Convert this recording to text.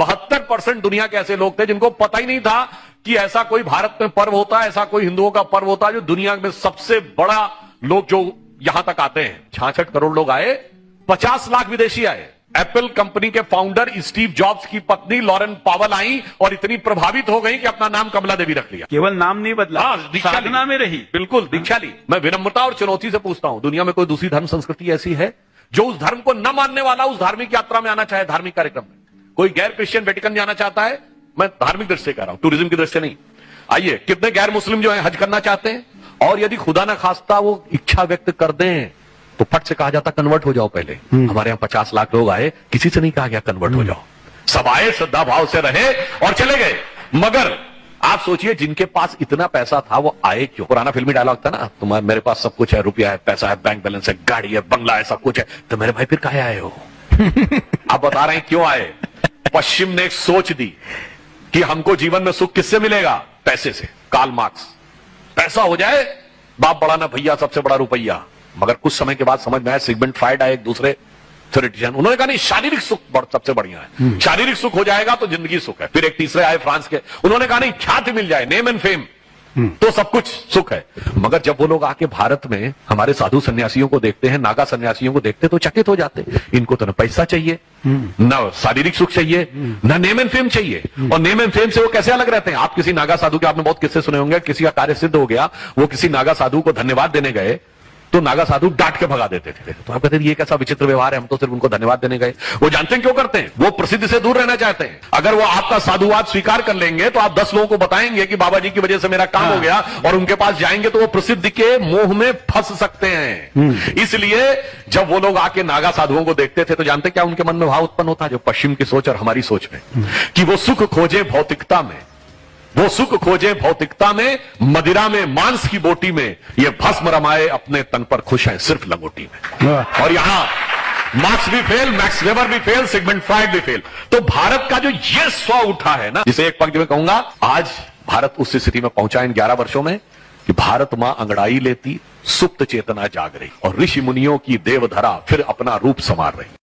72% दुनिया के ऐसे लोग थे जिनको पता ही नहीं था कि ऐसा कोई भारत में पर्व होता है, ऐसा कोई हिंदुओं का पर्व होता है जो दुनिया में सबसे बड़ा लोग जो यहां तक आते हैं। 66 करोड़ लोग आए, 50 लाख विदेशी आए। एप्पल कंपनी के फाउंडर स्टीव जॉब्स की पत्नी लॉरेन पावल आई और इतनी प्रभावित हो गई कि अपना नाम कमला देवी रख लिया। केवल नाम नहीं बदला, साधना में रही। बिल्कुल दीक्षा ली। मैं विनम्रता और चुनौती से पूछता हूं, दुनिया में कोई दूसरी धर्म संस्कृति ऐसी है जो उस धर्म को न मानने वाला उस धार्मिक यात्रा में आना चाहे, धार्मिक कार्यक्रम में? कोई गैर क्रिश्चियन वेटिकन जाना चाहता है? मैं धार्मिक दृष्टि से कह रहा हूं, टूरिज्म की दृष्टि से नहीं। आइए, कितने गैर मुस्लिम जो है हज करना चाहते हैं, और यदि खुदा ना खास्ता वो इच्छा व्यक्त कर दें तो फट से कहा जाता कन्वर्ट हो जाओ। पहले हमारे यहां 50 लाख लोग आए, किसी से नहीं कहा गया कन्वर्ट हो जाओ। सब आए, श्रद्धा भाव से रहे और चले गए। मगर आप सोचिए, जिनके पास इतना पैसा था वो आए क्यों? पुराना फिल्मी डायलॉग था ना, तुम्हारे मेरे पास सब कुछ है, रुपया है, पैसा है, बैंक बैलेंस है, गाड़ी है, बंगला है, सब कुछ है, तो मेरे भाई फिर काहे आए हो? आप बता रहे हैं क्यों आए। पश्चिम ने एक सोच दी कि हमको जीवन में सुख किससे मिलेगा? पैसे से। कार्ल मार्क्स, पैसा हो जाए बाप बड़ा ना भैया, सबसे बड़ा रुपया। मगर कुछ समय के बाद समझ में आया, सिगमंड फ्राइड आए एक दूसरे थ्योरेटिशियन, उन्होंने कहा नहीं, शारीरिक सुख सबसे बढ़िया है, शारीरिक सुख हो जाएगा तो जिंदगी सुख है। फिर एक तीसरे आए फ्रांस के, उन्होंने कहा नहीं, ख्याति मिल जाए, नेम एंड फेम, तो सब कुछ सुख है। मगर जब वो लोग आके भारत में हमारे साधु सन्यासियों को देखते हैं, नागा सन्यासियों को देखते तो चकित हो जाते। इनको तो न पैसा चाहिए, न शारीरिक सुख चाहिए, न नेम एंड फेम चाहिए। और नेम एंड फेम से वो कैसे अलग रहते हैं? आप किसी नागा साधु के, आपने बहुत किस्से सुने होंगे, किसी का कार्य सिद्ध हो गया, वो किसी नागा साधु को धन्यवाद देने गए तो नागा साधु डांट के भगा देते थे। तो आप कहते हैं ये कैसा विचित्र व्यवहार है, हम तो सिर्फ उनको धन्यवाद देने गए। वो जानते हैं क्यों करते हैं? वो प्रसिद्धि से दूर रहना चाहते हैं। अगर वो आपका साधुवाद स्वीकार कर लेंगे तो आप 10 लोगों को बताएंगे कि बाबा जी की वजह से मेरा काम हो गया, और उनके पास जाएंगे तो वो प्रसिद्धि के मोह में फंस सकते हैं। इसलिए जब वो लोग आके नागा साधुओं को देखते थे तो जानते क्या उनके मन में भाव उत्पन्न होता, जो पश्चिम की सोच और हमारी सोच में, कि वो सुख खोजे भौतिकता में, वो सुख खोजे भौतिकता में, मदिरा में, मांस की बोटी में, ये भस्म रमाए अपने तन पर खुश है सिर्फ लंगोटी में। और यहां मार्क्स भी फेल, मैक्स वेबर भी फेल, सिगमंड फ्राइड भी फेल। तो भारत का जो ये स्व उठा है ना, जिसे एक पंक्ति में कहूंगा, आज भारत उस स्थिति में पहुंचा इन 11 वर्षों में कि भारत मां अंगड़ाई लेती, सुप्त चेतना जाग रही और ऋषि मुनियों की देवधरा फिर अपना रूप संवार रही।